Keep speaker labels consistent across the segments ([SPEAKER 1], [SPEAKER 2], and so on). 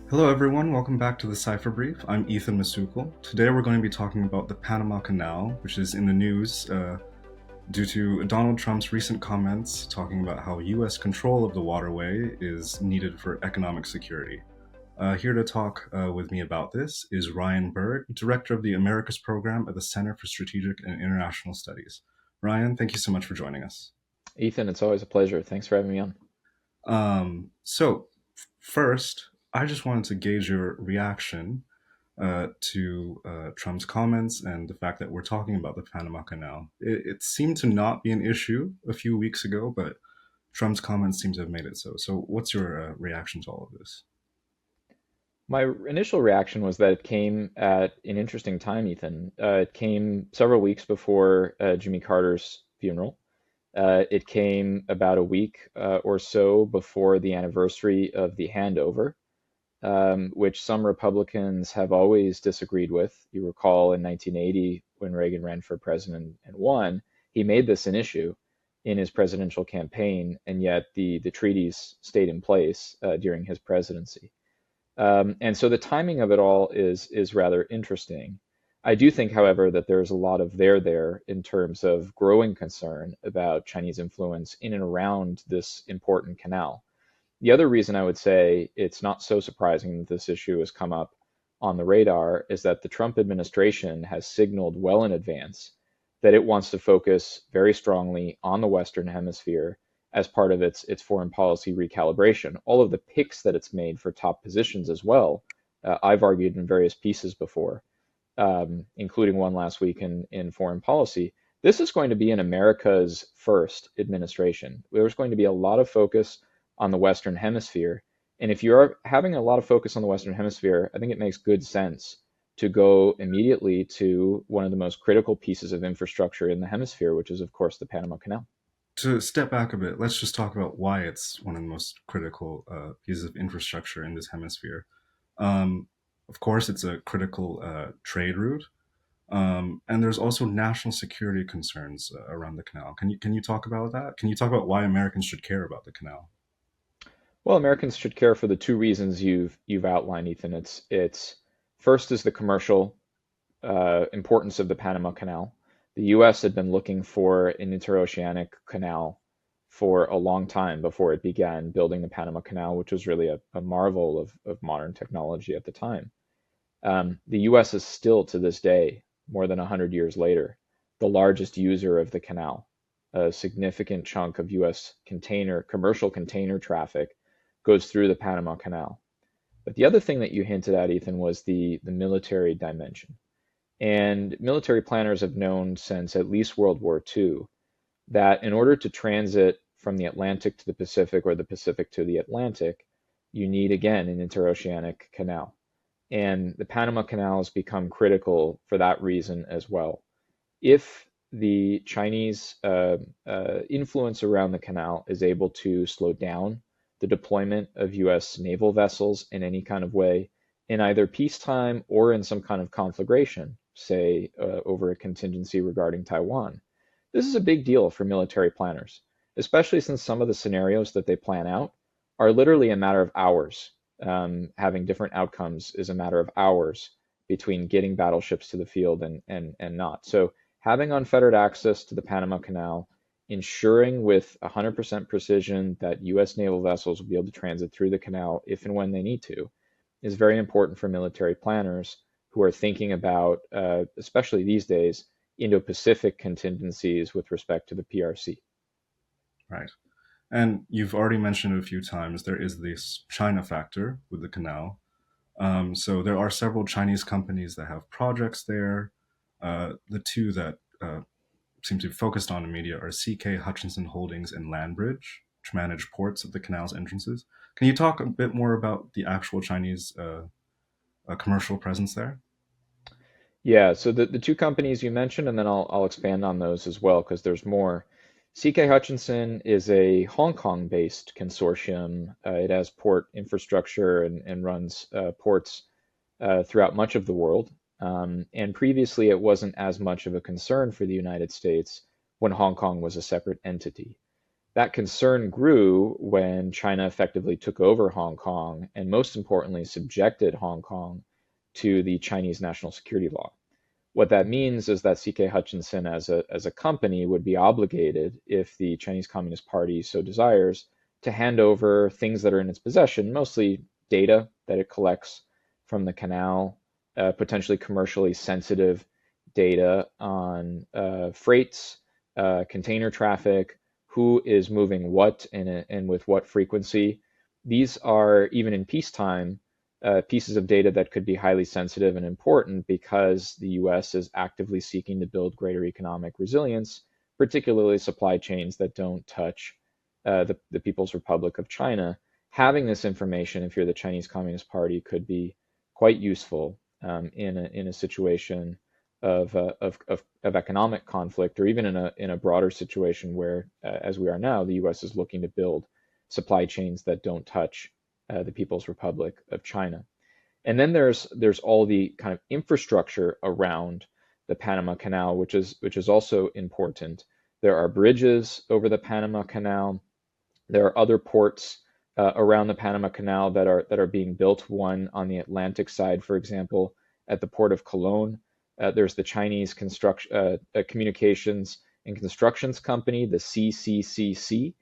[SPEAKER 1] Hello, everyone. Welcome back to the Cipher Brief. I'm Ethan Masukal. Today, we're going to be talking about the Panama Canal, which is in the news due to Donald Trump's recent comments talking about how U.S. control of the waterway is needed for economic security. Here to talk with me about this is Ryan Berg, Director of the Americas Program at the Center for Strategic and International Studies. Ryan, thank you so much for joining us.
[SPEAKER 2] Ethan, it's always a pleasure. Thanks for having me on.
[SPEAKER 1] First, I just wanted to gauge your reaction to Trump's comments and the fact that we're talking about the Panama Canal. It seemed to not be an issue a few weeks ago, but Trump's comments seem to have made it so. So, what's your reaction to all of this?
[SPEAKER 2] My initial reaction was that it came at an interesting time, Ethan. It came several weeks before Jimmy Carter's funeral. It came about a week or so before the anniversary of the handover, which some Republicans have always disagreed with. You recall in 1980 when Reagan ran for president and won, he made this an issue in his presidential campaign, and yet the treaties stayed in place during his presidency. And so the timing of it all is rather interesting. I do think, however, that there's a lot of there in terms of growing concern about Chinese influence in and around this important canal. The other reason I would say it's not so surprising that this issue has come up on the radar is that the Trump administration has signaled well in advance that it wants to focus very strongly on the Western Hemisphere as part of its foreign policy recalibration. All of the picks that it's made for top positions as well, I've argued in various pieces before, including one last week in foreign policy. This is going to be in America's first administration. There's going to be a lot of focus on the Western Hemisphere. And if you're having a lot of focus on the Western Hemisphere, I think it makes good sense to go immediately to one of the most critical pieces of infrastructure in the hemisphere, which is, of course, the Panama Canal.
[SPEAKER 1] To step back a bit, let's just talk about why it's one of the most critical pieces of infrastructure in this hemisphere. Um, of course, it's a critical trade route, and there's also national security concerns around the canal. Can you talk about that? Can you talk about why Americans should care about the canal?
[SPEAKER 2] Well, Americans should care for the two reasons you've outlined, Ethan. It's first is the commercial importance of the Panama Canal. The U.S. had been looking for an interoceanic canal for a long time before it began building the Panama Canal, which was really a marvel of modern technology at the time. The U.S. is still to this day, more than 100 years later, the largest user of the canal. A significant chunk of U.S. commercial container traffic goes through the Panama Canal. But the other thing that you hinted at, Ethan, was the military dimension. And military planners have known since at least World War II that in order to transit from the Atlantic to the Pacific or the Pacific to the Atlantic, you need again an interoceanic canal. And the Panama Canal has become critical for that reason as well. If the Chinese influence around the canal is able to slow down the deployment of US naval vessels in any kind of way, in either peacetime or in some kind of conflagration, say over a contingency regarding Taiwan, this is a big deal for military planners, especially since some of the scenarios that they plan out are literally a matter of hours. Having different outcomes is a matter of hours between getting battleships to the field and not. So having unfettered access to the Panama Canal, ensuring with 100% precision that U.S. naval vessels will be able to transit through the canal if and when they need to, is very important for military planners who are thinking about, especially these days, Indo-Pacific contingencies with respect to the PRC.
[SPEAKER 1] Right. And you've already mentioned it a few times. There is this China factor with the canal. So there are several Chinese companies that have projects there. The two that seem to be focused on in media are CK Hutchinson Holdings and Landbridge, which manage ports at the canal's entrances. Can you talk a bit more about the actual Chinese commercial presence there?
[SPEAKER 2] Yeah, so the two companies you mentioned, and then I'll expand on those as well because there's more. CK Hutchinson is a Hong Kong-based consortium. It has port infrastructure and runs ports throughout much of the world. And previously, it wasn't as much of a concern for the United States when Hong Kong was a separate entity. That concern grew when China effectively took over Hong Kong and, most importantly, subjected Hong Kong to the Chinese national security law. What that means is that CK Hutchinson, as a company, would be obligated, if the Chinese Communist Party so desires, to hand over things that are in its possession, mostly data that it collects from the canal, potentially commercially sensitive data on freights, container traffic, who is moving what and with what frequency. These are, even in peacetime, pieces of data that could be highly sensitive and important because the US is actively seeking to build greater economic resilience, particularly supply chains that don't touch the People's Republic of China. Having this information, if you're the Chinese Communist Party, could be quite useful in a situation of economic conflict, or even in a broader situation where, as we are now, the U.S. is looking to build supply chains that don't touch the People's Republic of China. And then there's all the kind of infrastructure around the Panama Canal, which is also important. There are bridges over the Panama Canal. There are other ports around the Panama Canal that are being built. One on the Atlantic side, for example, at the port of Cologne. There's the Chinese Communications and Constructions Company, the CCCC,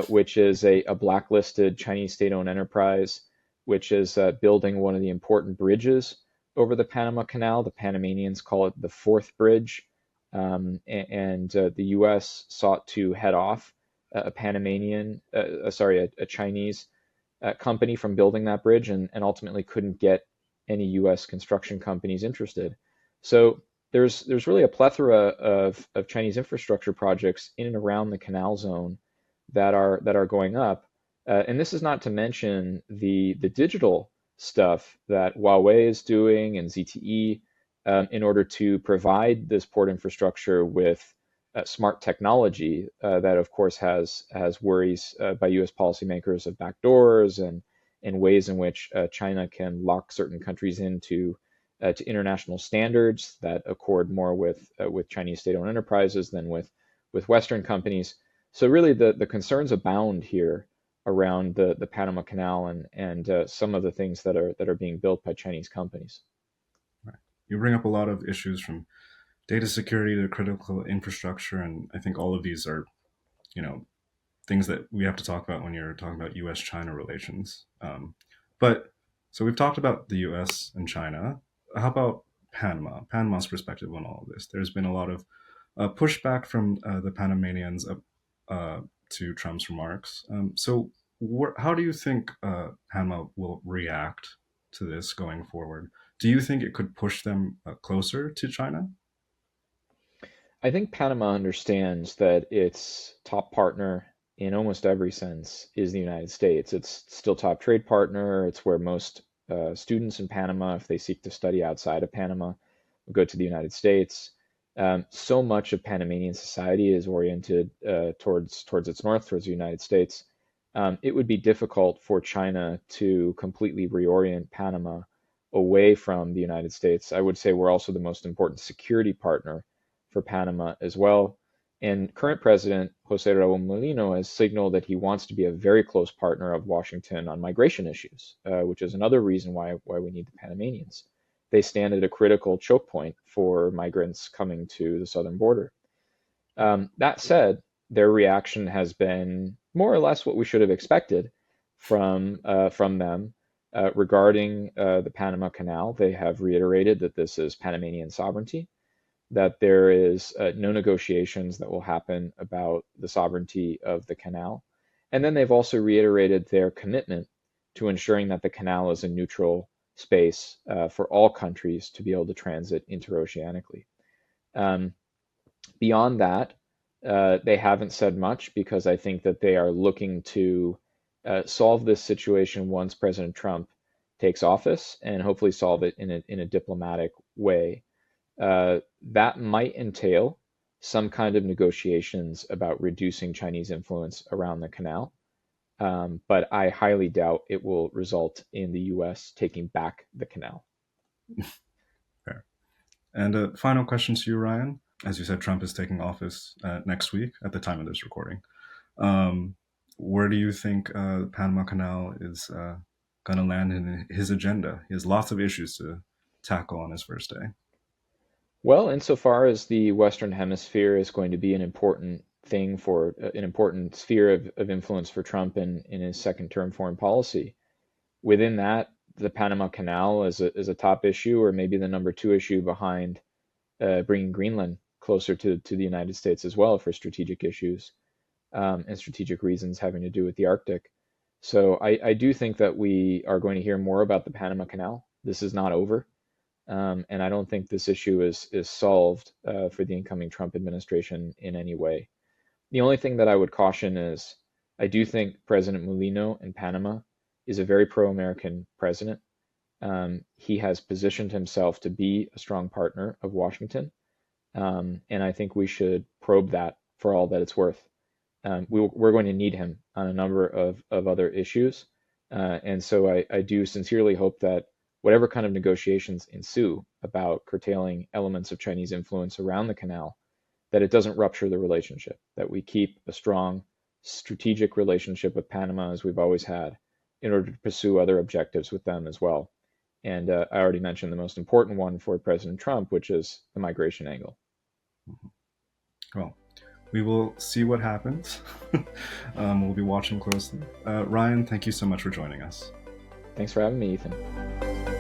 [SPEAKER 2] which is a blacklisted Chinese state-owned enterprise, which is building one of the important bridges over the Panama Canal. The Panamanians call it the fourth bridge, and the U.S. sought to head off a Chinese company from building that bridge, and ultimately couldn't get any U.S. construction companies interested. So there's really a plethora of Chinese infrastructure projects in and around the canal zone that are going up. And this is not to mention the digital stuff that Huawei is doing and ZTE in order to provide this port infrastructure with smart technology that, of course, has worries by U.S. policymakers of backdoors and ways in which China can lock certain countries into to international standards that accord more with Chinese state-owned enterprises than with Western companies. So really, the concerns abound here around the Panama Canal and some of the things that are being built by Chinese companies.
[SPEAKER 1] Right. You bring up a lot of issues from data security to critical infrastructure, and I think all of these are, you know, things that we have to talk about when you're talking about U.S.-China relations. But so we've talked about the U.S. and China. How about Panama? Panama's perspective on all of this. There's been a lot of pushback from the Panamanians to Trump's remarks. So how do you think Panama will react to this going forward? Do you think it could push them closer to China?
[SPEAKER 2] I think Panama understands that its top partner in almost every sense is the United States. It's still top trade partner. It's where most students in Panama, if they seek to study outside of Panama, go to the United States. So much of Panamanian society is oriented towards its north, towards the United States. It would be difficult for China to completely reorient Panama away from the United States. I would say we're also the most important security partner for Panama as well. And current President Jose Raul Molino has signaled that he wants to be a very close partner of Washington on migration issues, which is another reason why we need the Panamanians. They stand at a critical choke point for migrants coming to the southern border. That said, their reaction has been more or less what we should have expected from them regarding the Panama Canal. They have reiterated that this is Panamanian sovereignty, that there is no negotiations that will happen about the sovereignty of the canal. And then they've also reiterated their commitment to ensuring that the canal is a neutral space for all countries to be able to transit interoceanically. Beyond that, they haven't said much because I think that they are looking to solve this situation once President Trump takes office, and hopefully solve it in a diplomatic way. That might entail some kind of negotiations about reducing Chinese influence around the canal. But I highly doubt it will result in the US taking back the canal.
[SPEAKER 1] Fair. And a final question to you, Ryan. As you said, Trump is taking office next week at the time of this recording. Um, where do you think the Panama Canal is going to land in his agenda? He has lots of issues to tackle on his first day.
[SPEAKER 2] Well, insofar as the Western Hemisphere is going to be an important thing for an important sphere of influence for Trump in his second term foreign policy, within that, the Panama Canal is a top issue, or maybe the number two issue behind bringing Greenland closer to the United States as well for strategic issues and strategic reasons having to do with the Arctic. So I do think that we are going to hear more about the Panama Canal. This is not over. And I don't think this issue is solved for the incoming Trump administration in any way. The only thing that I would caution is I do think President Mulino in Panama is a very pro-American president. He has positioned himself to be a strong partner of Washington, and I think we should probe that for all that it's worth. We're going to need him on a number of other issues. And so I do sincerely hope that whatever kind of negotiations ensue about curtailing elements of Chinese influence around the canal, that it doesn't rupture the relationship, that we keep a strong strategic relationship with Panama as we've always had in order to pursue other objectives with them as well. And I already mentioned the most important one for President Trump, which is the migration angle.
[SPEAKER 1] Well, we will see what happens. We'll be watching closely. Ryan, thank you so much for joining us.
[SPEAKER 2] Thanks for having me, Ethan.